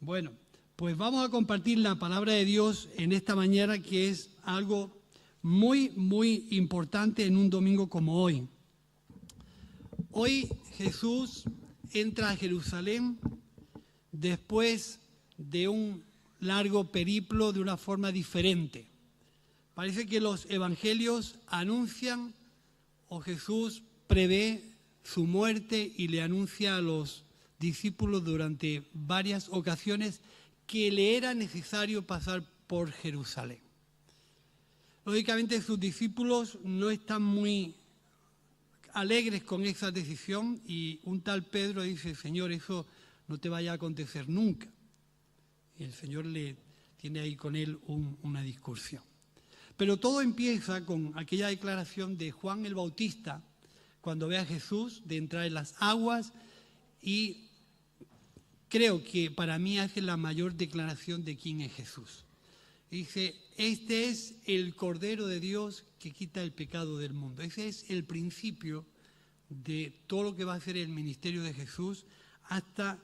Bueno, pues vamos a compartir la palabra de Dios en esta mañana, que es algo muy importante en un domingo como hoy. Hoy Jesús entra a Jerusalén después de un largo periplo de una forma diferente. Parece que los evangelios anuncian o Jesús prevé su muerte y le anuncia a los discípulos durante varias ocasiones que le era necesario pasar por Jerusalén. Lógicamente sus discípulos no están muy alegres con esa decisión y un tal Pedro dice: Señor, eso no te vaya a acontecer nunca. Y el Señor le tiene ahí con él una discusión. Pero todo empieza con aquella declaración de Juan el Bautista, cuando ve a Jesús de entrar en las aguas, y creo que para mí hace la mayor declaración de quién es Jesús. Dice: este es el Cordero de Dios que quita el pecado del mundo. Ese es el principio de todo lo que va a ser el ministerio de Jesús hasta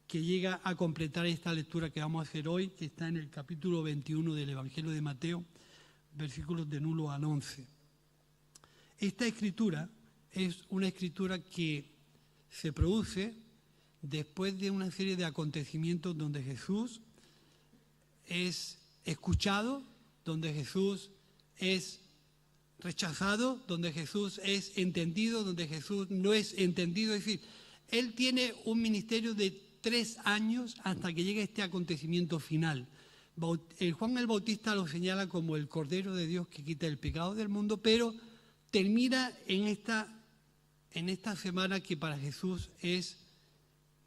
que llega a completar esta lectura que vamos a hacer hoy, que está en el capítulo 21 del Evangelio de Mateo, versículos del 1 al 11. Esta escritura es una escritura que se produce después de una serie de acontecimientos donde Jesús es escuchado, donde Jesús es rechazado, donde Jesús es entendido, donde Jesús no es entendido. Es decir, él tiene un ministerio de 3 años hasta que llega este acontecimiento final. Juan el Bautista lo señala como el Cordero de Dios que quita el pecado del mundo, pero termina en esta semana que para Jesús es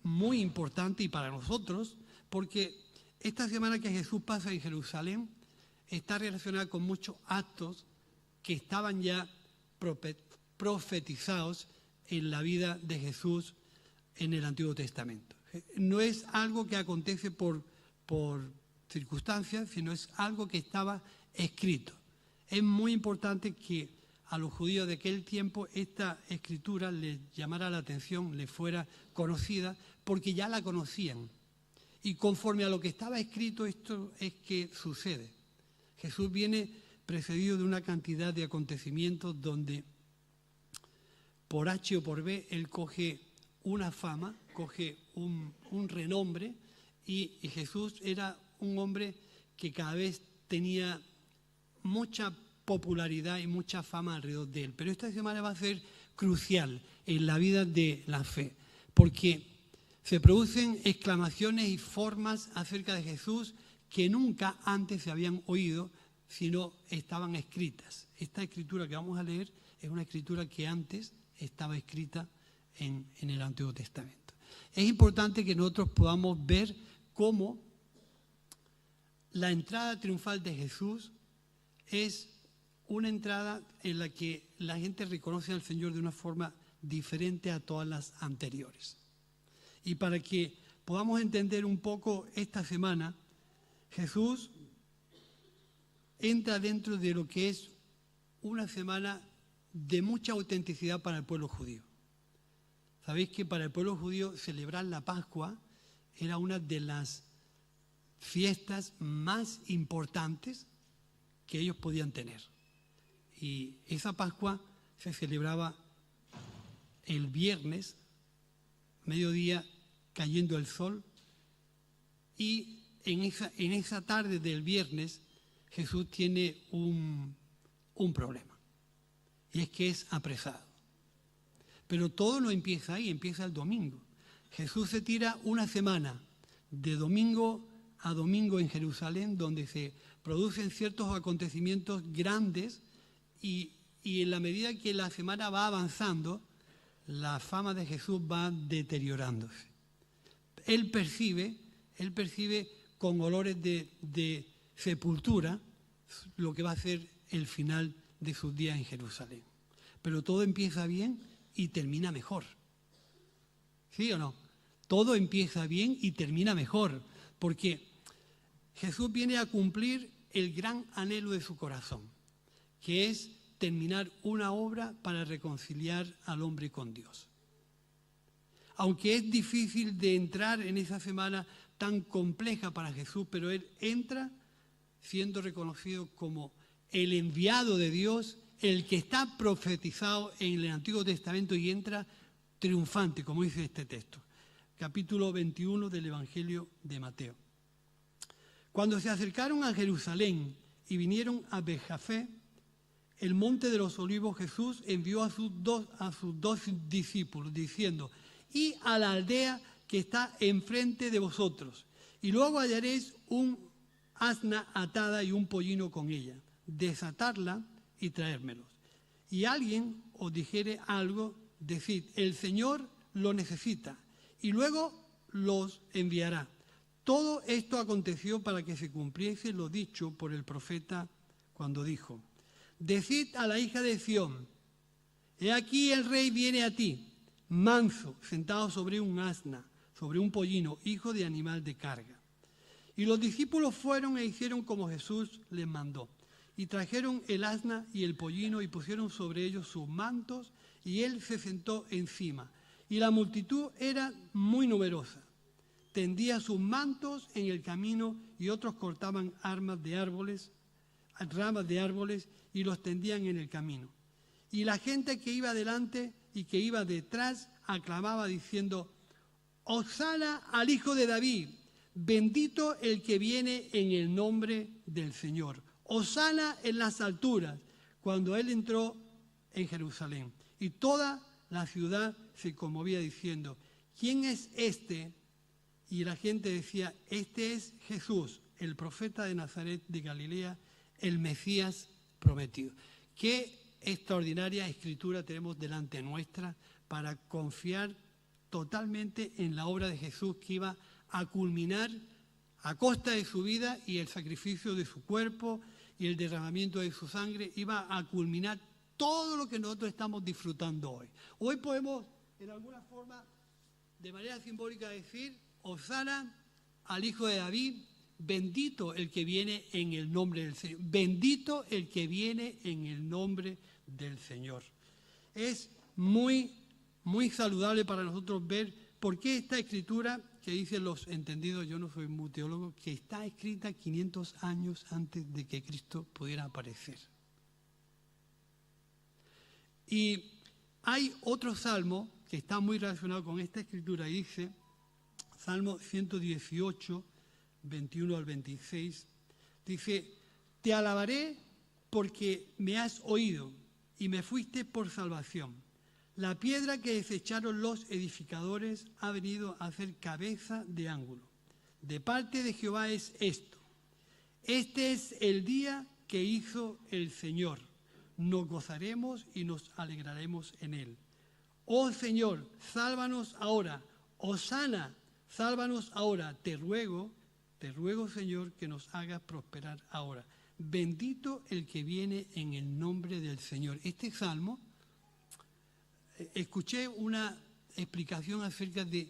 muy importante y para nosotros, porque esta semana que Jesús pasa en Jerusalén está relacionada con muchos actos que estaban ya profetizados en la vida de Jesús en el Antiguo Testamento. No es algo que acontece por circunstancias, sino es algo que estaba escrito. Es muy importante que a los judíos de aquel tiempo esta escritura les llamara la atención, les fuera conocida, porque ya la conocían. Y conforme a lo que estaba escrito, esto es que sucede. Jesús viene precedido de una cantidad de acontecimientos donde por H o por B él coge una fama, coge un renombre, y Jesús era un hombre que cada vez tenía mucha popularidad y mucha fama alrededor de él. Pero esta semana va a ser crucial en la vida de la fe, porque se producen exclamaciones y formas acerca de Jesús que nunca antes se habían oído, sino estaban escritas. Esta escritura que vamos a leer es una escritura que antes estaba escrita en el Antiguo Testamento. Es importante que nosotros podamos ver cómo la entrada triunfal de Jesús es una entrada en la que la gente reconoce al Señor de una forma diferente a todas las anteriores. Y para que podamos entender un poco esta semana, Jesús entra dentro de lo que es una semana de mucha autenticidad para el pueblo judío. Sabéis que para el pueblo judío celebrar la Pascua era una de las fiestas más importantes que ellos podían tener. Y esa Pascua se celebraba el viernes, mediodía, cayendo el sol, y en esa tarde del viernes Jesús tiene un problema, y es que es apresado. Pero todo no empieza ahí, empieza el domingo. Jesús se tira una semana de domingo a domingo en Jerusalén, donde se producen ciertos acontecimientos grandes, y en la medida que la semana va avanzando, la fama de Jesús va deteriorándose. Él percibe con olores de sepultura lo que va a ser el final de sus días en Jerusalén. Pero todo empieza bien y termina mejor. ¿Sí o no? Todo empieza bien y termina mejor, porque Jesús viene a cumplir el gran anhelo de su corazón, que es terminar una obra para reconciliar al hombre con Dios. aunque es difícil de entrar en esa semana tan compleja para Jesús, pero Él entra siendo reconocido como el enviado de Dios, el que está profetizado en el Antiguo Testamento y entra triunfante, como dice este texto. Capítulo 21 del Evangelio de Mateo. Cuando se acercaron a Jerusalén y vinieron a Betfagé, el monte de los olivos, Jesús envió a sus dos discípulos, diciendo: «Id a la aldea que está enfrente de vosotros, y luego hallaréis un asna atada y un pollino con ella. Desatarla y traérmelos. Y alguien os dijere algo, decid: el Señor lo necesita, y luego los enviará». Todo esto aconteció para que se cumpliese lo dicho por el profeta cuando dijo: «Decid a la hija de Sión: he aquí el rey viene a ti, manso, sentado sobre un asna, sobre un pollino, hijo de animal de carga». Y los discípulos fueron e hicieron como Jesús les mandó. Y trajeron el asna y el pollino y pusieron sobre ellos sus mantos, y él se sentó encima. Y la multitud era muy numerosa. Tendía sus mantos en el camino, y otros cortaban ramas de árboles y los tendían en el camino. Y la gente que iba delante y que iba detrás aclamaba diciendo: «Hosana al Hijo de David, bendito el que viene en el nombre del Señor. Hosana en las alturas», cuando él entró en Jerusalén. Y toda la ciudad se conmovía diciendo: «¿Quién es este?». Y la gente decía: «Este es Jesús, el profeta de Nazaret de Galilea, el Mesías prometido». Qué extraordinaria escritura tenemos delante nuestra para confiar totalmente en la obra de Jesús, que iba a culminar a costa de su vida y el sacrificio de su cuerpo y el derramamiento de su sangre. Iba a culminar todo lo que nosotros estamos disfrutando hoy. Hoy podemos, en alguna forma, de manera simbólica, decir: «Hosana al Hijo de David, bendito el que viene en el nombre del Señor». Bendito el que viene en el nombre del Señor. Es muy, muy saludable para nosotros ver por qué esta escritura, que dicen los entendidos, yo no soy muy teólogo, que está escrita 500 años antes de que Cristo pudiera aparecer. Y hay otro salmo que está muy relacionado con esta escritura, y dice, Salmo 118, 21 al 26, dice: «Te alabaré porque me has oído y me fuiste por salvación. La piedra que desecharon los edificadores ha venido a ser cabeza de ángulo. De parte de Jehová es esto. Este es el día que hizo el Señor. Nos gozaremos y nos alegraremos en él. Oh Señor, sálvanos ahora. Hosana, sálvanos ahora. Te ruego, Señor, que nos hagas prosperar ahora. Bendito el que viene en el nombre del Señor». Este salmo, escuché una explicación acerca de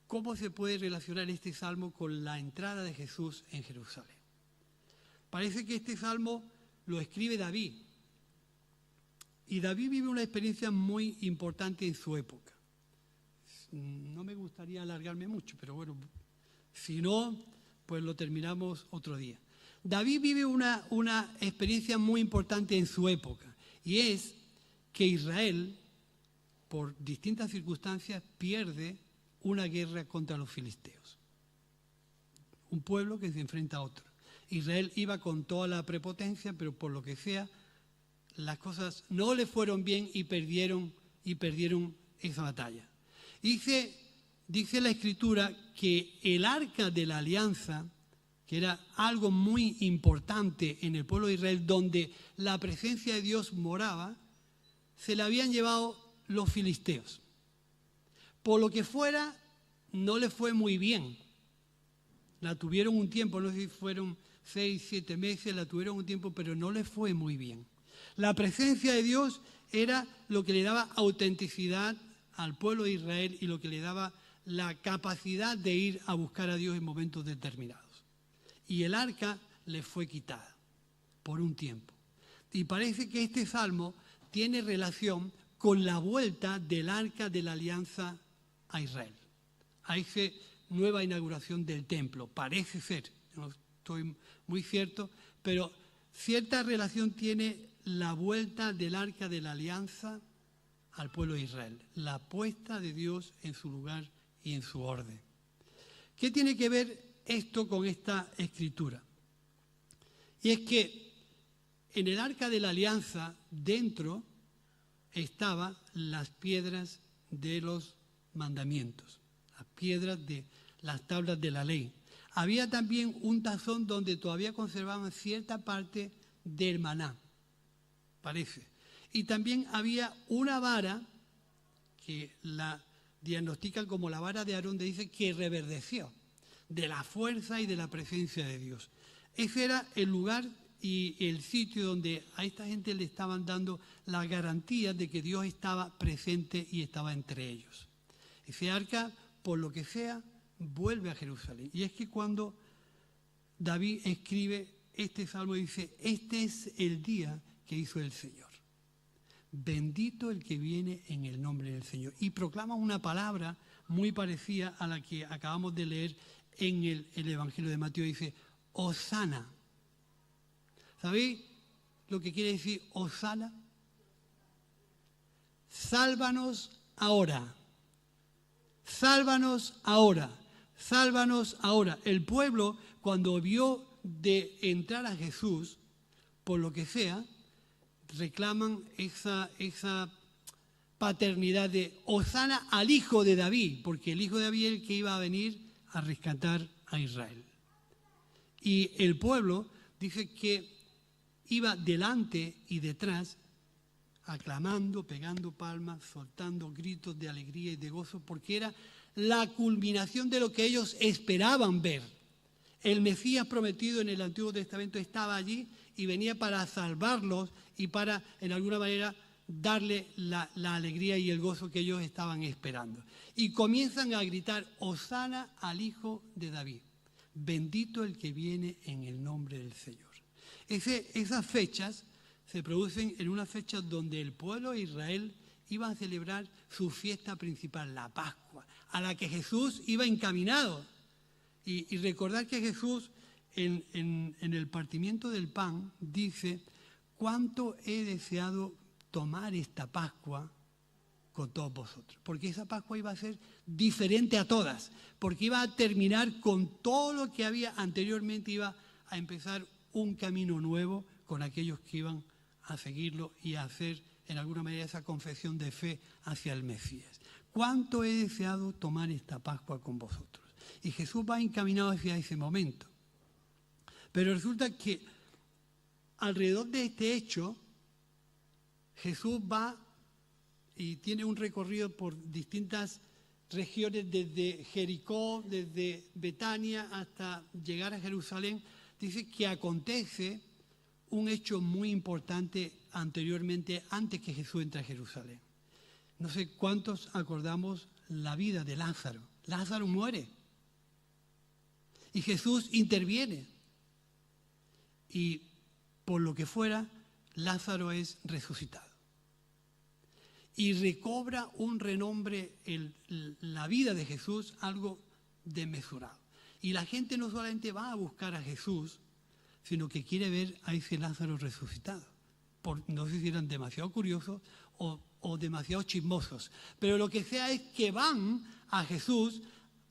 cómo se puede relacionar este salmo con la entrada de Jesús en Jerusalén. Parece que este salmo lo escribe David. Y David vive una experiencia muy importante en su época. No me gustaría alargarme mucho, pero bueno, si no, pues lo terminamos otro día. David vive una experiencia muy importante en su época, y es que Israel, por distintas circunstancias, pierde una guerra contra los filisteos. Un pueblo que se enfrenta a otro. Israel iba con toda la prepotencia, pero por lo que sea, las cosas no le fueron bien y perdieron esa batalla. Dice la Escritura que el arca de la alianza, que era algo muy importante en el pueblo de Israel, donde la presencia de Dios moraba, se la habían llevado los filisteos. Por lo que fuera, no le fue muy bien. La tuvieron un tiempo, no sé si fueron 6, 7 meses, la tuvieron un tiempo, pero no le fue muy bien. La presencia de Dios era lo que le daba autenticidad al pueblo de Israel y lo que le daba la capacidad de ir a buscar a Dios en momentos determinados. Y el arca le fue quitada por un tiempo. Y parece que este salmo tiene relación con la vuelta del arca de la alianza a Israel, a esa nueva inauguración del templo. Parece ser, no estoy muy cierto, pero cierta relación tiene la vuelta del Arca de la Alianza al pueblo de Israel, la puesta de Dios en su lugar y en su orden. ¿Qué tiene que ver esto con esta escritura? Y es que en el Arca de la Alianza, dentro, estaban las piedras de los mandamientos, las piedras de las tablas de la ley. Había también un tazón donde todavía conservaban cierta parte del maná, parece. Y también había una vara que la diagnostican como la vara de Aarón, dice que reverdeció de la fuerza y de la presencia de Dios. Ese era el lugar y el sitio donde a esta gente le estaban dando la garantía de que Dios estaba presente y estaba entre ellos. Ese arca, por lo que sea, vuelve a Jerusalén. Y es que cuando David escribe este salmo, dice: este es el día que hizo el Señor. Bendito el que viene en el nombre del Señor. Y proclama una palabra muy parecida a la que acabamos de leer en el Evangelio de Mateo. Dice: Hosana. ¿Sabéis lo que quiere decir Hosana? Sálvanos ahora. Sálvanos ahora. Sálvanos ahora. El pueblo, cuando vio de entrar a Jesús, por lo que sea, reclaman esa paternidad de Hosana al hijo de David, porque el hijo de David es el que iba a venir a rescatar a Israel. Y el pueblo dice que iba delante y detrás, aclamando, pegando palmas, soltando gritos de alegría y de gozo, porque era la culminación de lo que ellos esperaban ver. El Mesías prometido en el Antiguo Testamento estaba allí y venía para salvarlos y para, en alguna manera, darle la alegría y el gozo que ellos estaban esperando. Y comienzan a gritar: Hosana al hijo de David. Bendito el que viene en el nombre del Señor. Esas fechas se producen en una fecha donde el pueblo de Israel iba a celebrar su fiesta principal, la Pascua, a la que Jesús iba encaminado. Y recordar que Jesús en el partimiento del pan dice: cuánto he deseado tomar esta Pascua con todos vosotros, porque esa Pascua iba a ser diferente a todas, porque iba a terminar con todo lo que había anteriormente, iba a empezar un camino nuevo con aquellos que iban a seguirlo y a hacer en alguna manera esa confesión de fe hacia el Mesías. Cuánto he deseado tomar esta Pascua con vosotros. Y Jesús va encaminado hacia ese momento. Pero resulta que alrededor de este hecho, Jesús va y tiene un recorrido por distintas regiones, desde Jericó, desde Betania hasta llegar a Jerusalén. Dice que acontece un hecho muy importante anteriormente, antes que Jesús entre a Jerusalén. No sé cuántos acordamos la vida de Lázaro. Lázaro muere. Y Jesús interviene. Y por lo que fuera, Lázaro es resucitado. Y recobra un renombre la vida de Jesús, algo desmesurado. Y la gente no solamente va a buscar a Jesús, sino que quiere ver a ese Lázaro resucitado. No sé si eran demasiado curiosos o demasiado chismosos. Pero lo que sea es que van a Jesús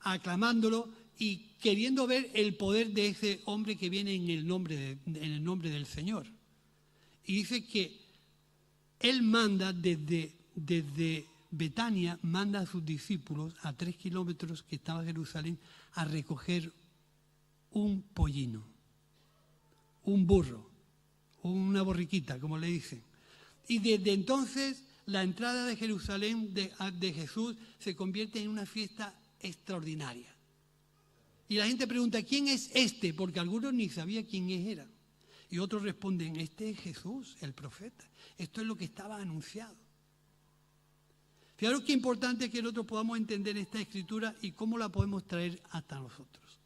aclamándolo y queriendo ver el poder de ese hombre que viene en el nombre del Señor. Y dice que Él manda desde Betania, manda a sus discípulos a 3 kilómetros que estaba Jerusalén a recoger un pollino, un burro, una borriquita, como le dicen. Y desde entonces la entrada de Jerusalén de Jesús se convierte en una fiesta extraordinaria. Y la gente pregunta: ¿quién es este? Porque algunos ni sabían quién era. Y otros responden: este es Jesús, el profeta. Esto es lo que estaba anunciado. Fijaros qué importante es que nosotros podamos entender esta escritura y cómo la podemos traer hasta nosotros.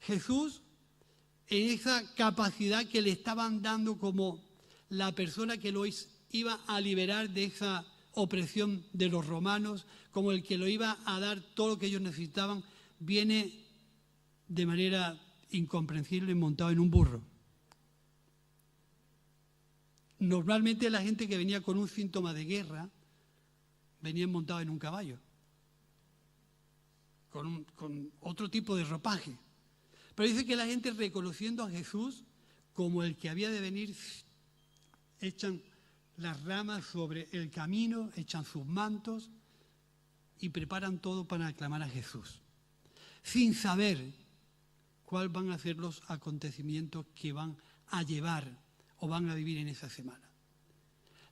Jesús, en esa capacidad que le estaban dando como la persona que lo iba a liberar de esa opresión de los romanos, como el que lo iba a dar todo lo que ellos necesitaban, viene de manera incomprensible montado en un burro. Normalmente la gente que venía con un síntoma de guerra venía montado en un caballo, con otro tipo de ropaje. Pero dice que la gente, reconociendo a Jesús como el que había de venir, echan las ramas sobre el camino, echan sus mantos y preparan todo para aclamar a Jesús, sin saber cuáles van a ser los acontecimientos que van a llevar o van a vivir en esa semana.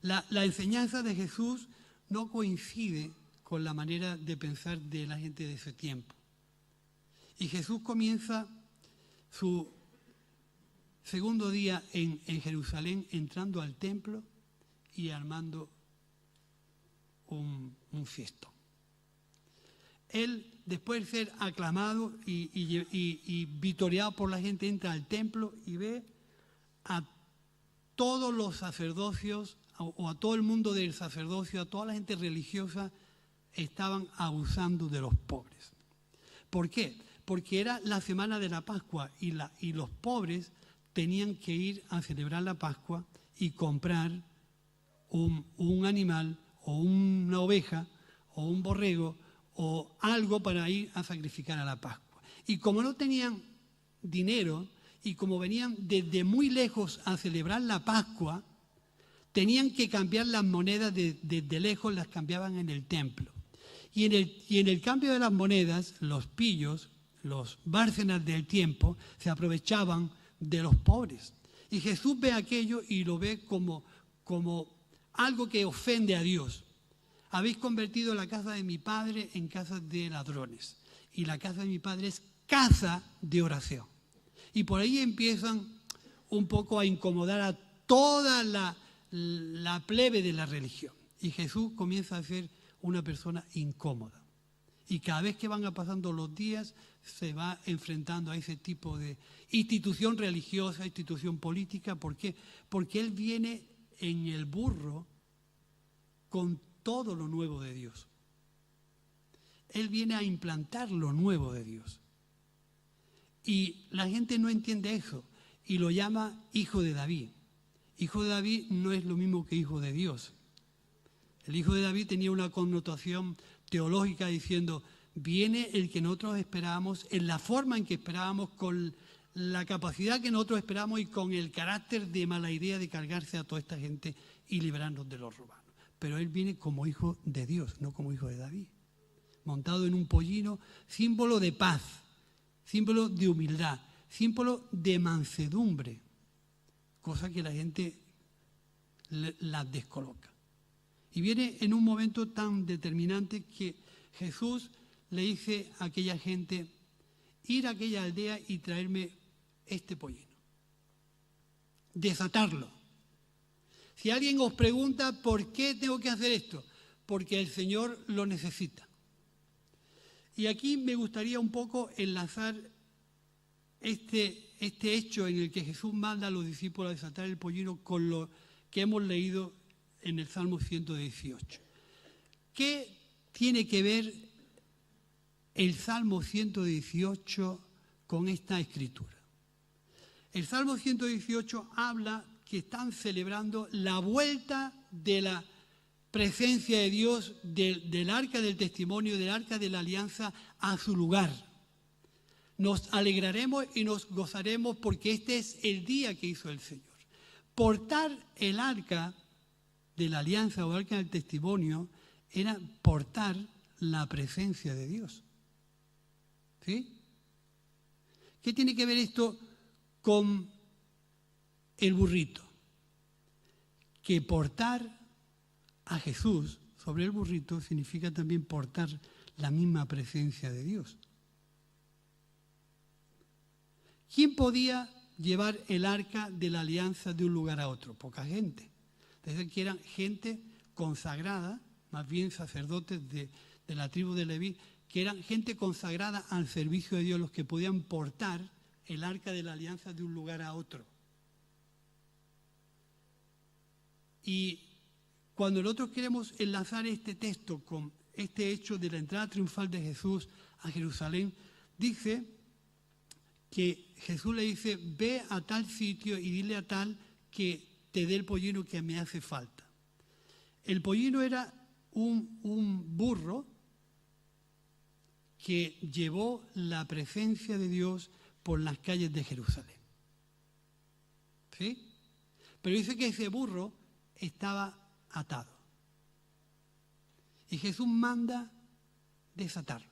La enseñanza de Jesús no coincide con la manera de pensar de la gente de ese tiempo. Y Jesús comienza su segundo día en Jerusalén entrando al templo y armando un fiestón. Él, después de ser aclamado y vitoreado por la gente, entra al templo y ve a todos los sacerdocios o a todo el mundo del sacerdocio, a toda la gente religiosa, estaban abusando de los pobres. ¿Por qué? Porque era la semana de la Pascua y los pobres tenían que ir a celebrar la Pascua y comprar un animal o una oveja o un borrego o algo para ir a sacrificar a la Pascua. Y como no tenían dinero y como venían desde muy lejos a celebrar la Pascua, tenían que cambiar las monedas desde lejos, las cambiaban en el templo. Y en el cambio de las monedas, los pillos, los bárcenas del tiempo, se aprovechaban de los pobres. Y Jesús ve aquello y lo ve como algo que ofende a Dios. Habéis convertido la casa de mi padre en casa de ladrones. Y la casa de mi padre es casa de oración. Y por ahí empiezan un poco a incomodar a toda la plebe de la religión. Y Jesús comienza a ser una persona incómoda. Y cada vez que van pasando los días, se va enfrentando a ese tipo de institución religiosa, institución política. ¿Por qué? Porque él viene en el burro con todo lo nuevo de Dios. Él viene a implantar lo nuevo de Dios. Y la gente no entiende eso y lo llama hijo de David. Hijo de David no es lo mismo que hijo de Dios. El hijo de David tenía una connotación teológica diciendo, viene el que nosotros esperábamos, en la forma en que esperábamos, con la capacidad que nosotros esperábamos y con el carácter de mala idea de cargarse a toda esta gente y librarnos de los romanos. Pero él viene como hijo de Dios, no como hijo de David. Montado en un pollino, símbolo de paz, símbolo de humildad, símbolo de mansedumbre, cosa que la gente la descoloca. Y viene en un momento tan determinante que Jesús le dice a aquella gente, ir a aquella aldea y traerme este pollino, desatarlo. Si alguien os pregunta por qué tengo que hacer esto, porque el Señor lo necesita. Y aquí me gustaría un poco enlazar este hecho en el que Jesús manda a los discípulos a desatar el pollino con lo que hemos leído en el Salmo 118. ¿Qué tiene que ver el Salmo 118 con esta escritura? El Salmo 118 habla que están celebrando la vuelta de la presencia de Dios, del arca del testimonio, del arca de la alianza a su lugar. Nos alegraremos y nos gozaremos porque este es el día que hizo el Señor. Portar el arca de la alianza o arca del testimonio era portar la presencia de Dios. ¿Sí? ¿Qué tiene que ver esto con el burrito? Que portar a Jesús sobre el burrito significa también portar la misma presencia de Dios. ¿Quién podía llevar el arca de la alianza de un lugar a otro? Poca gente. Desde que eran gente consagrada, más bien sacerdotes de la tribu de Leví, que eran gente consagrada al servicio de Dios, los que podían portar el arca de la alianza de un lugar a otro. Y cuando nosotros queremos enlazar este texto con este hecho de la entrada triunfal de Jesús a Jerusalén, dice que Jesús le dice, ve a tal sitio y dile a tal que te dé el pollino que me hace falta. El pollino era un burro que llevó la presencia de Dios por las calles de Jerusalén. ¿Sí? Pero dice que ese burro estaba atado. Y Jesús manda desatarlo.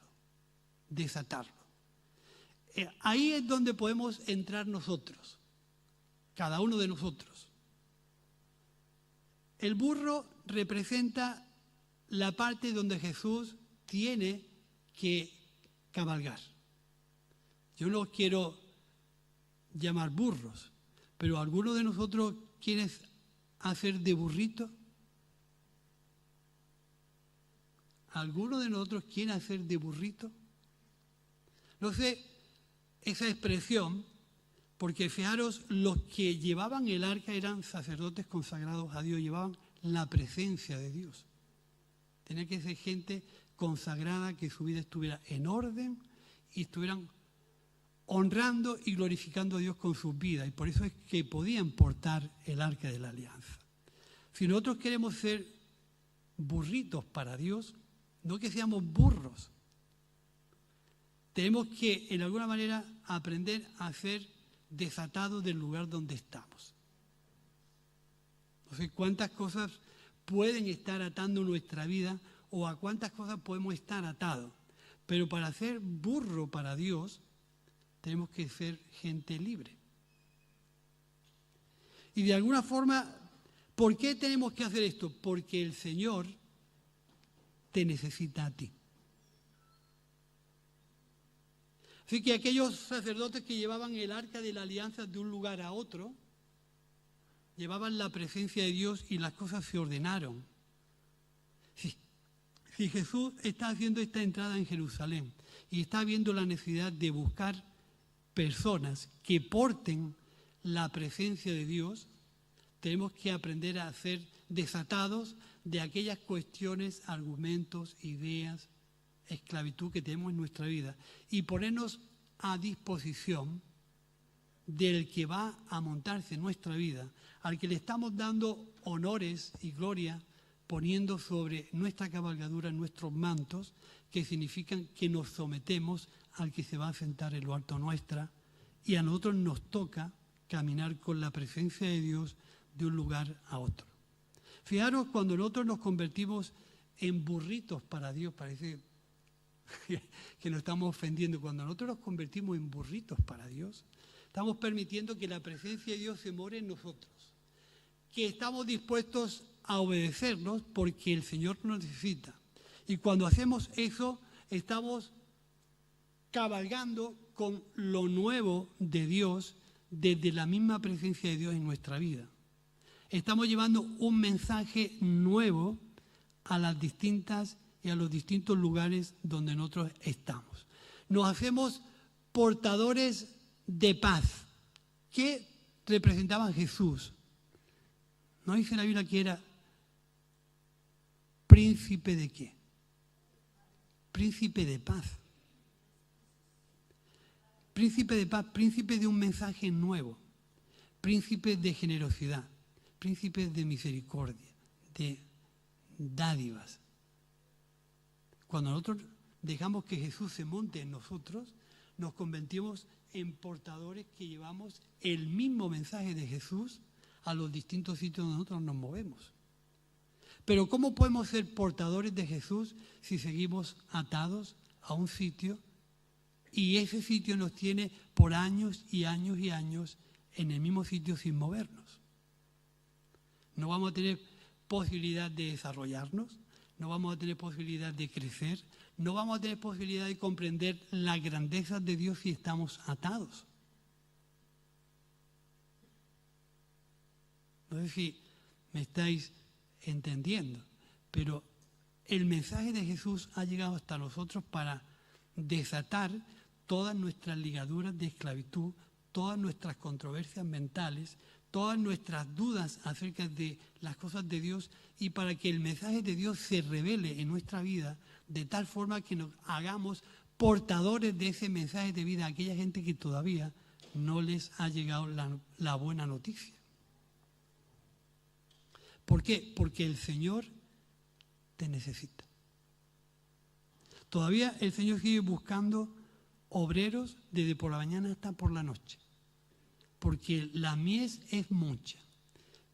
Ahí es donde podemos entrar nosotros, cada uno de nosotros. El burro representa la parte donde Jesús tiene que cabalgar. Yo no los quiero llamar burros, pero ¿alguno de nosotros quiere hacer de burrito? ¿Alguno de nosotros quiere hacer de burrito? No sé esa expresión, porque fijaros, los que llevaban el arca eran sacerdotes consagrados a Dios, llevaban la presencia de Dios. Tenía que ser gente consagrada, que su vida estuviera en orden y estuvieran honrando y glorificando a Dios con sus vidas. Y por eso es que podían portar el arca de la alianza. Si nosotros queremos ser burritos para Dios, no que seamos burros, tenemos que, en alguna manera, aprender a ser desatados del lugar donde estamos. No sé cuántas cosas pueden estar atando nuestra vida o a cuántas cosas podemos estar atados. Pero para ser burro para Dios, tenemos que ser gente libre. Y de alguna forma, ¿por qué tenemos que hacer esto? Porque el Señor te necesita a ti. Así que aquellos sacerdotes que llevaban el arca de la alianza de un lugar a otro, llevaban la presencia de Dios y las cosas se ordenaron. Si Jesús está haciendo esta entrada en Jerusalén y está viendo la necesidad de buscar personas que porten la presencia de Dios, tenemos que aprender a ser desatados de aquellas cuestiones, argumentos, ideas, esclavitud que tenemos en nuestra vida y ponernos a disposición del que va a montarse en nuestra vida, al que le estamos dando honores y gloria, poniendo sobre nuestra cabalgadura nuestros mantos, que significan que nos sometemos al que se va a sentar en lo alto nuestra, y a nosotros nos toca caminar con la presencia de Dios de un lugar a otro. Fijaros, cuando nosotros nos convertimos en burritos para Dios, parece que nos estamos ofendiendo. Cuando nosotros nos convertimos en burritos para Dios, estamos permitiendo que la presencia de Dios se more en nosotros, que estamos dispuestos a obedecernos porque el Señor nos necesita. Y cuando hacemos eso, estamos cabalgando con lo nuevo de Dios desde la misma presencia de Dios en nuestra vida. Estamos llevando un mensaje nuevo a las distintas y a los distintos lugares donde nosotros estamos. Nos hacemos portadores de paz. ¿Qué representaba Jesús? ¿No dice la Biblia que era príncipe de qué? Príncipe de paz. Príncipe de paz, príncipe de un mensaje nuevo, príncipe de generosidad, príncipe de misericordia, de dádivas. Cuando nosotros dejamos que Jesús se monte en nosotros, nos convertimos en portadores que llevamos el mismo mensaje de Jesús a los distintos sitios donde nosotros nos movemos. Pero ¿cómo podemos ser portadores de Jesús si seguimos atados a un sitio y ese sitio nos tiene por años y años y años en el mismo sitio sin movernos? No vamos a tener posibilidad de desarrollarnos, no vamos a tener posibilidad de crecer, no vamos a tener posibilidad de comprender la grandeza de Dios si estamos atados. No sé si me estáis entendiendo, pero el mensaje de Jesús ha llegado hasta nosotros para desatar todas nuestras ligaduras de esclavitud, todas nuestras controversias mentales, todas nuestras dudas acerca de las cosas de Dios y para que el mensaje de Dios se revele en nuestra vida de tal forma que nos hagamos portadores de ese mensaje de vida a aquella gente que todavía no les ha llegado la buena noticia. ¿Por qué? Porque el Señor te necesita. Todavía el Señor sigue buscando obreros desde por la mañana hasta por la noche. Porque la mies es mucha,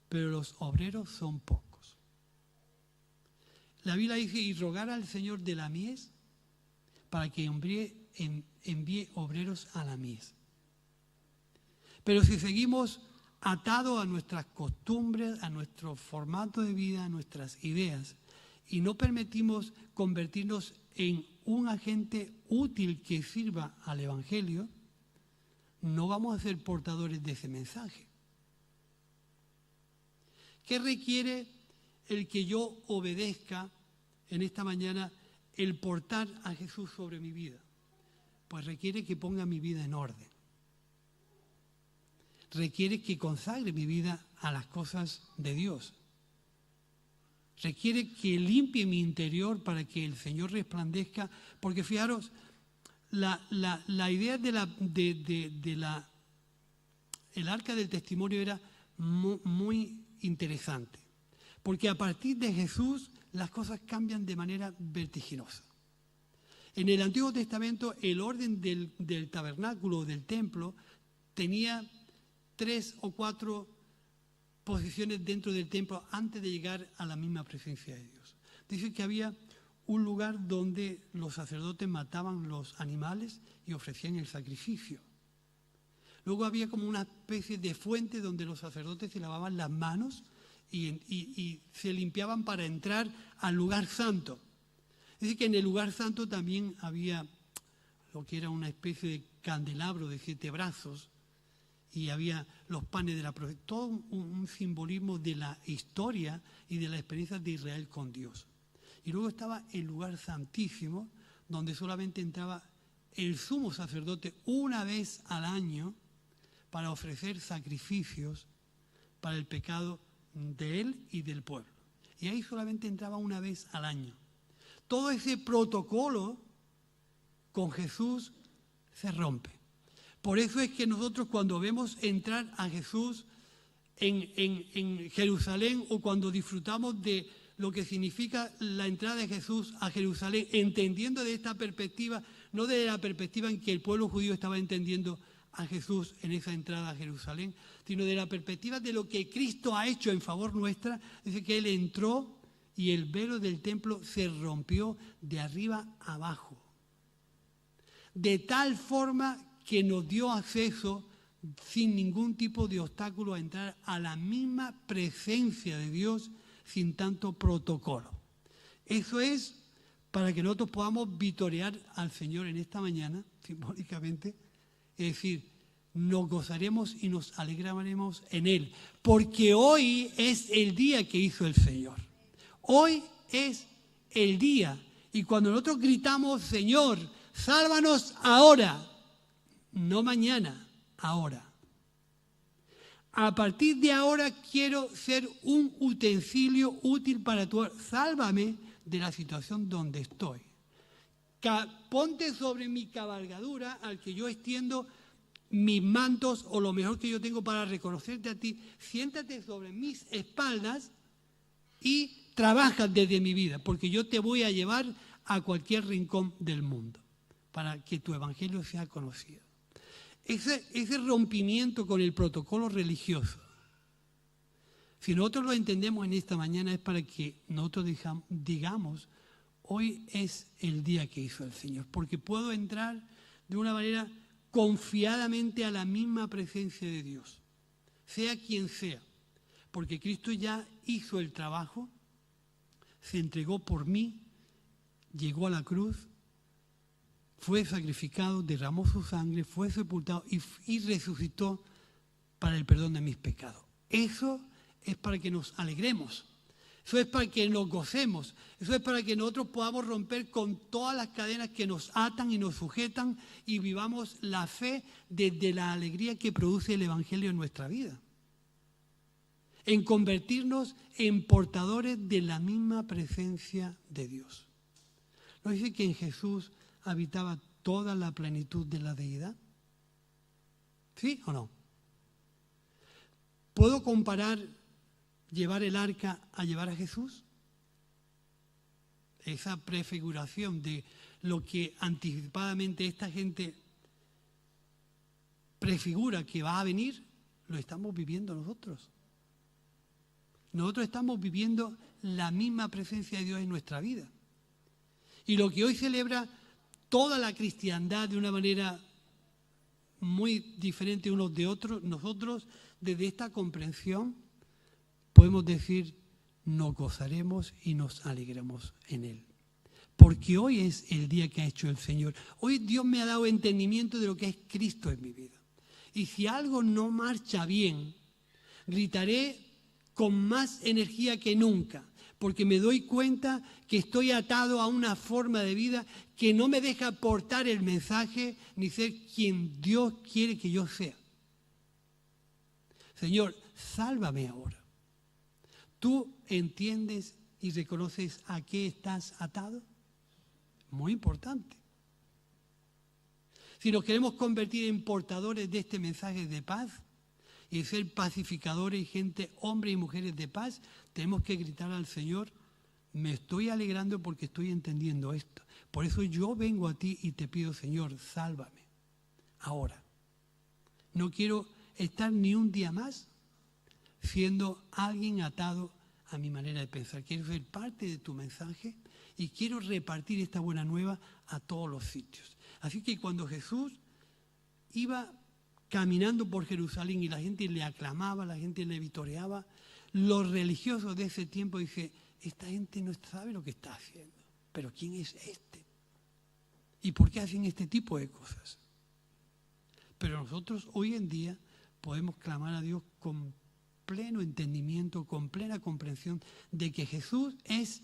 pero los obreros son pocos. La Biblia dice, y rogar al Señor de la mies para que envíe obreros a la mies. Pero si seguimos atados a nuestras costumbres, a nuestro formato de vida, a nuestras ideas, y no permitimos convertirnos en un agente útil que sirva al Evangelio, no vamos a ser portadores de ese mensaje. ¿Qué requiere el que yo obedezca en esta mañana el portar a Jesús sobre mi vida? Pues requiere que ponga mi vida en orden. Requiere que consagre mi vida a las cosas de Dios. Requiere que limpie mi interior para que el Señor resplandezca, porque fijaros, la idea el arca del testimonio era muy interesante, porque a partir de Jesús las cosas cambian de manera vertiginosa. En el Antiguo Testamento el orden del tabernáculo, del templo, tenía 3 o 4 posiciones dentro del templo antes de llegar a la misma presencia de Dios. Dice que había un lugar donde los sacerdotes mataban los animales y ofrecían el sacrificio. Luego había como una especie de fuente donde los sacerdotes se lavaban las manos y se limpiaban para entrar al lugar santo. Es decir, que en el lugar santo también había lo que era una especie de candelabro de 7 brazos y había los panes de la profecía, todo un simbolismo de la historia y de la experiencia de Israel con Dios. Y luego estaba el lugar santísimo, donde solamente entraba el sumo sacerdote una vez al año para ofrecer sacrificios para el pecado de él y del pueblo. Y ahí solamente entraba una vez al año. Todo ese protocolo con Jesús se rompe. Por eso es que nosotros cuando vemos entrar a Jesús en Jerusalén o cuando disfrutamos de lo que significa la entrada de Jesús a Jerusalén, entendiendo de esta perspectiva, no de la perspectiva en que el pueblo judío estaba entendiendo a Jesús en esa entrada a Jerusalén, sino de la perspectiva de lo que Cristo ha hecho en favor nuestra. Dice que Él entró y el velo del templo se rompió de arriba abajo, de tal forma que nos dio acceso sin ningún tipo de obstáculo a entrar a la misma presencia de Dios sin tanto protocolo. Eso es para que nosotros podamos vitorear al Señor en esta mañana, simbólicamente, es decir, nos gozaremos y nos alegraremos en Él, porque hoy es el día que hizo el Señor. Hoy es el día, y cuando nosotros gritamos, Señor, sálvanos ahora, no mañana, ahora. A partir de ahora quiero ser un utensilio útil para tu... Sálvame de la situación donde estoy. Ponte sobre mi cabalgadura al que yo extiendo mis mantos o lo mejor que yo tengo para reconocerte a ti. Siéntate sobre mis espaldas y trabaja desde mi vida, porque yo te voy a llevar a cualquier rincón del mundo para que tu evangelio sea conocido. Ese rompimiento con el protocolo religioso, si nosotros lo entendemos en esta mañana, es para que nosotros digamos, hoy es el día que hizo el Señor, porque puedo entrar de una manera confiadamente a la misma presencia de Dios, sea quien sea, porque Cristo ya hizo el trabajo, se entregó por mí, llegó a la cruz, fue sacrificado, derramó su sangre, fue sepultado y resucitó para el perdón de mis pecados. Eso es para que nos alegremos, eso es para que nos gocemos, eso es para que nosotros podamos romper con todas las cadenas que nos atan y nos sujetan y vivamos la fe desde la alegría que produce el Evangelio en nuestra vida. en convertirnos en portadores de la misma presencia de Dios. ¿No dice que en Jesús habitaba toda la plenitud de la deidad? ¿Sí o no? ¿Puedo comparar llevar el arca a llevar a Jesús? Esa prefiguración de lo que anticipadamente esta gente prefigura que va a venir, lo estamos viviendo nosotros. Nosotros estamos viviendo la misma presencia de Dios en nuestra vida. Y lo que hoy celebra toda la cristiandad de una manera muy diferente unos de otros, nosotros desde esta comprensión podemos decir, nos gozaremos y nos alegramos en Él. Porque hoy es el día que ha hecho el Señor. Hoy Dios me ha dado entendimiento de lo que es Cristo en mi vida. Y si algo no marcha bien, gritaré con más energía que nunca, porque me doy cuenta que estoy atado a una forma de vida que no me deja portar el mensaje ni ser quien Dios quiere que yo sea. Señor, sálvame ahora. ¿Tú entiendes y reconoces a qué estás atado? Muy importante. Si nos queremos convertir en portadores de este mensaje de paz y ser pacificadores y gente, hombres y mujeres de paz, tenemos que gritar al Señor, me estoy alegrando porque estoy entendiendo esto. Por eso yo vengo a ti y te pido, Señor, sálvame. Ahora, no quiero estar ni un día más siendo alguien atado a mi manera de pensar. Quiero ser parte de tu mensaje y quiero repartir esta buena nueva a todos los sitios. Así que cuando Jesús iba caminando por Jerusalén y la gente le aclamaba, la gente le vitoreaba, los religiosos de ese tiempo dicen, esta gente no sabe lo que está haciendo, pero ¿quién es este? ¿Y por qué hacen este tipo de cosas? Pero nosotros hoy en día podemos clamar a Dios con pleno entendimiento, con plena comprensión de que Jesús es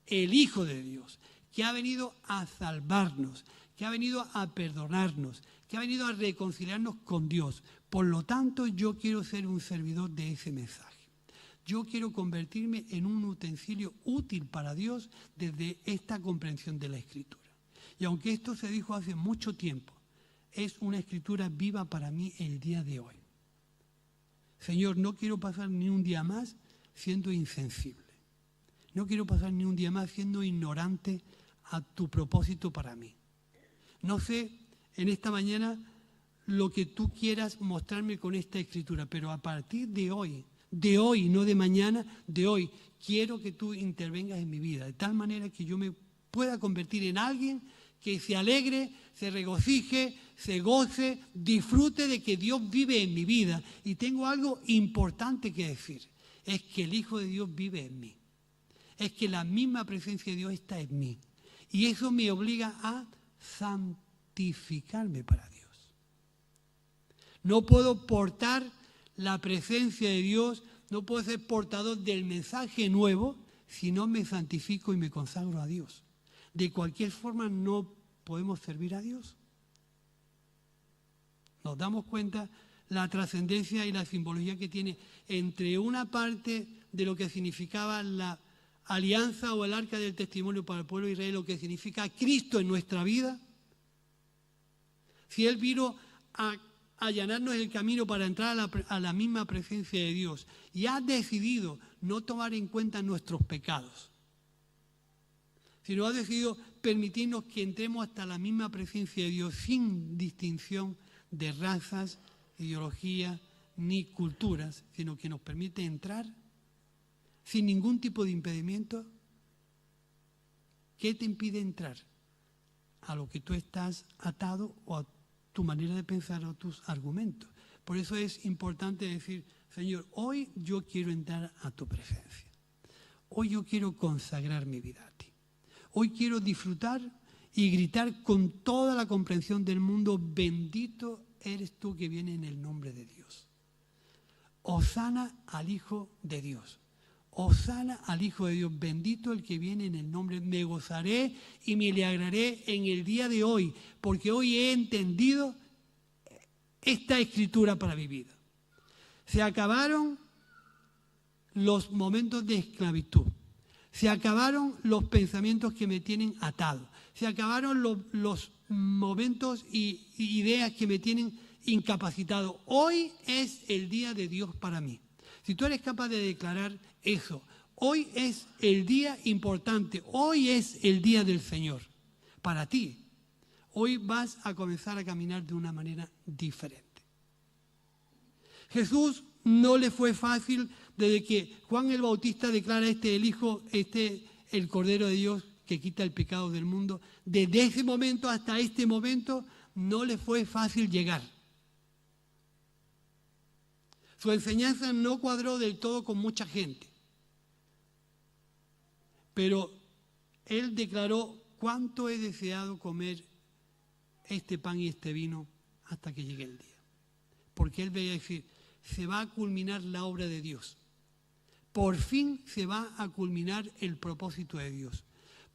el Hijo de Dios, que ha venido a salvarnos, que ha venido a perdonarnos, que ha venido a reconciliarnos con Dios. Por lo tanto, yo quiero ser un servidor de ese mensaje. Yo quiero convertirme en un utensilio útil para Dios desde esta comprensión de la Escritura. Y aunque esto se dijo hace mucho tiempo, es una Escritura viva para mí el día de hoy. Señor, no quiero pasar ni un día más siendo insensible. No quiero pasar ni un día más siendo ignorante a tu propósito para mí. No sé en esta mañana lo que tú quieras mostrarme con esta Escritura, pero a partir de hoy, no de mañana, de hoy, quiero que tú intervengas en mi vida, de tal manera que yo me pueda convertir en alguien que se alegre, se regocije, se goce, disfrute de que Dios vive en mi vida. Y tengo algo importante que decir, es que el Hijo de Dios vive en mí. Es que la misma presencia de Dios está en mí. Y eso me obliga a santificarme para Dios. No puedo portar la presencia de Dios, no puedo ser portador del mensaje nuevo si no me santifico y me consagro a Dios. De cualquier forma no podemos servir a Dios. Nos damos cuenta la trascendencia y la simbología que tiene entre una parte de lo que significaba la alianza o el arca del testimonio para el pueblo de Israel, lo que significa Cristo en nuestra vida. Si Él vino a allanarnos el camino para entrar a la misma presencia de Dios y ha decidido no tomar en cuenta nuestros pecados, sino ha decidido permitirnos que entremos hasta la misma presencia de Dios sin distinción de razas, ideología ni culturas, sino que nos permite entrar sin ningún tipo de impedimento. ¿Qué te impide entrar? A lo que tú estás atado o a tu manera de pensar o tus argumentos. Por eso es importante decir, Señor, hoy yo quiero entrar a tu presencia. Hoy yo quiero consagrar mi vida a ti. Hoy quiero disfrutar y gritar con toda la comprensión del mundo, bendito eres tú que vienes en el nombre de Dios. Hosana al Hijo de Dios. Hosana al Hijo de Dios, bendito el que viene en el nombre. Me gozaré y me alegraré en el día de hoy, porque hoy he entendido esta Escritura para mi vida. Se acabaron los momentos de esclavitud. Se acabaron los pensamientos que me tienen atado. Se acabaron los momentos y ideas que me tienen incapacitado. Hoy es el día de Dios para mí. Si tú eres capaz de declarar eso, hoy es el día importante, hoy es el día del Señor para ti. Hoy vas a comenzar a caminar de una manera diferente. Jesús no le fue fácil desde que Juan el Bautista declara el Cordero de Dios que quita el pecado del mundo. Desde ese momento hasta este momento no le fue fácil llegar. Su enseñanza no cuadró del todo con mucha gente. Pero él declaró: cuánto he deseado comer este pan y este vino hasta que llegue el día. Porque él veía decir: se va a culminar la obra de Dios. Por fin se va a culminar el propósito de Dios.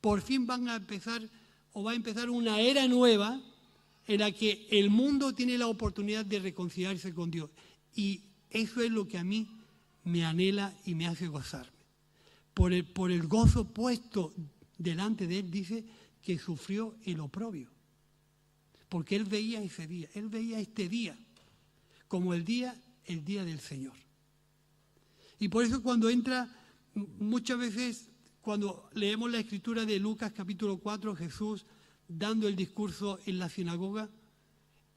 Por fin va a empezar una era nueva en la que el mundo tiene la oportunidad de reconciliarse con Dios. Y eso es lo que a mí me anhela y me hace gozarme. Por el gozo puesto delante de él, dice que sufrió el oprobio. Porque él veía ese día, él veía este día como el día del Señor. Y por eso cuando entra, muchas veces cuando leemos la escritura de Lucas capítulo 4, Jesús dando el discurso en la sinagoga,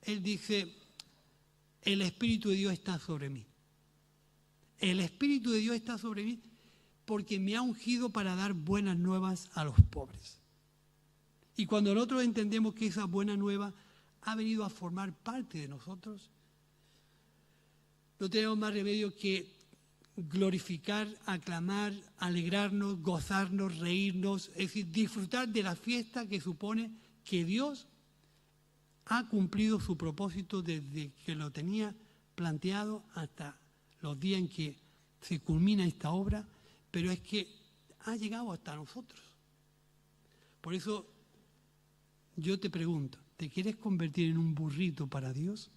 él dice: el Espíritu de Dios está sobre mí. El Espíritu de Dios está sobre mí porque me ha ungido para dar buenas nuevas a los pobres. Y cuando nosotros entendemos que esa buena nueva ha venido a formar parte de nosotros, no tenemos más remedio que glorificar, aclamar, alegrarnos, gozarnos, reírnos, es decir, disfrutar de la fiesta que supone que Dios ha cumplido su propósito desde que lo tenía planteado hasta los días en que se culmina esta obra, pero es que ha llegado hasta nosotros. Por eso yo te pregunto, ¿te quieres convertir en un burrito para Dios?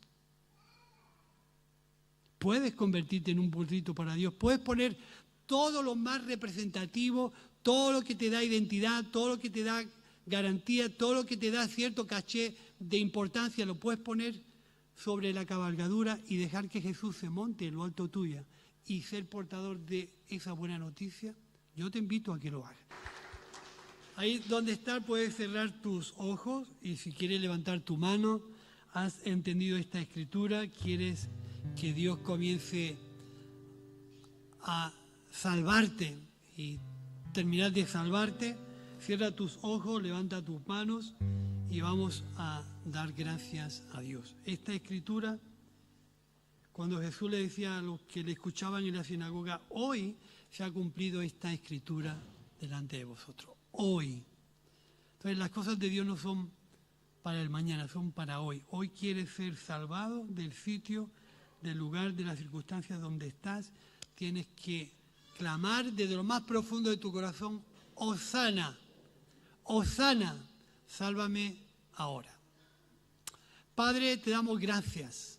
Puedes convertirte en un burrito para Dios. Puedes poner todo lo más representativo, todo lo que te da identidad, todo lo que te da garantía, todo lo que te da cierto caché de importancia, lo puedes poner sobre la cabalgadura y dejar que Jesús se monte en lo alto tuya y ser portador de esa buena noticia. Yo te invito a que lo hagas. Ahí donde estás puedes cerrar tus ojos y si quieres levantar tu mano, has entendido esta escritura, quieres que Dios comience a salvarte y terminar de salvarte, cierra tus ojos, levanta tus manos y vamos a dar gracias a Dios. Esta escritura, cuando Jesús le decía a los que le escuchaban en la sinagoga: hoy se ha cumplido esta escritura delante de vosotros. Hoy. Entonces las cosas de Dios no son para el mañana, son para hoy. Hoy quieres ser salvado del sitio, del lugar, de las circunstancias donde estás. Tienes que clamar desde lo más profundo de tu corazón: Hosana, Hosana, sálvame ahora. Padre, te damos gracias.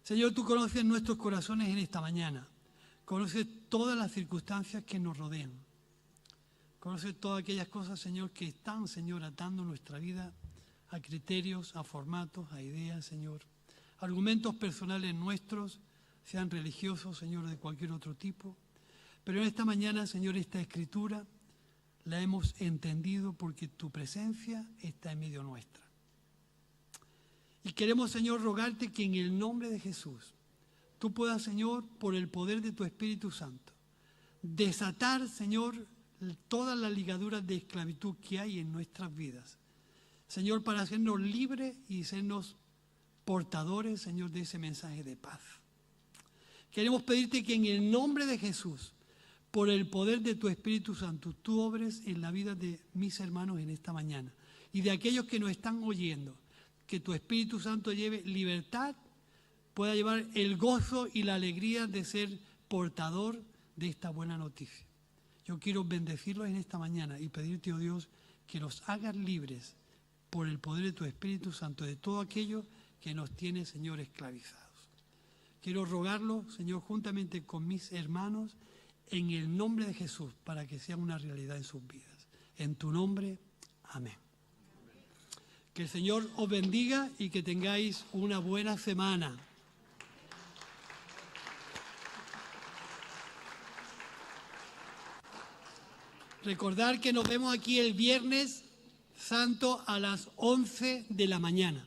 Señor, tú conoces nuestros corazones en esta mañana. Conoces todas las circunstancias que nos rodean. Conoces todas aquellas cosas, Señor, que están, Señor, atando nuestra vida a criterios, a formatos, a ideas, Señor. Argumentos personales nuestros, sean religiosos, Señor, de cualquier otro tipo. Pero en esta mañana, Señor, esta escritura la hemos entendido porque tu presencia está en medio nuestra. Y queremos, Señor, rogarte que en el nombre de Jesús, tú puedas, Señor, por el poder de tu Espíritu Santo, desatar, Señor, todas las ligaduras de esclavitud que hay en nuestras vidas. Señor, para hacernos libres y sernos portadores, Señor, de ese mensaje de paz. Queremos pedirte que en el nombre de Jesús, por el poder de tu Espíritu Santo, tú obres en la vida de mis hermanos en esta mañana y de aquellos que nos están oyendo. Que tu Espíritu Santo lleve libertad, pueda llevar el gozo y la alegría de ser portador de esta buena noticia. Yo quiero bendecirlos en esta mañana y pedirte, oh Dios, que los hagas libres por el poder de tu Espíritu Santo de todo aquello que nos tiene, Señor, esclavizados. quiero rogarlo, Señor, juntamente con mis hermanos, en el nombre de Jesús, para que sea una realidad en sus vidas. En tu nombre, amén. Que el Señor os bendiga y que tengáis una buena semana. Recordad que nos vemos aquí el Viernes Santo a las 11 de la mañana.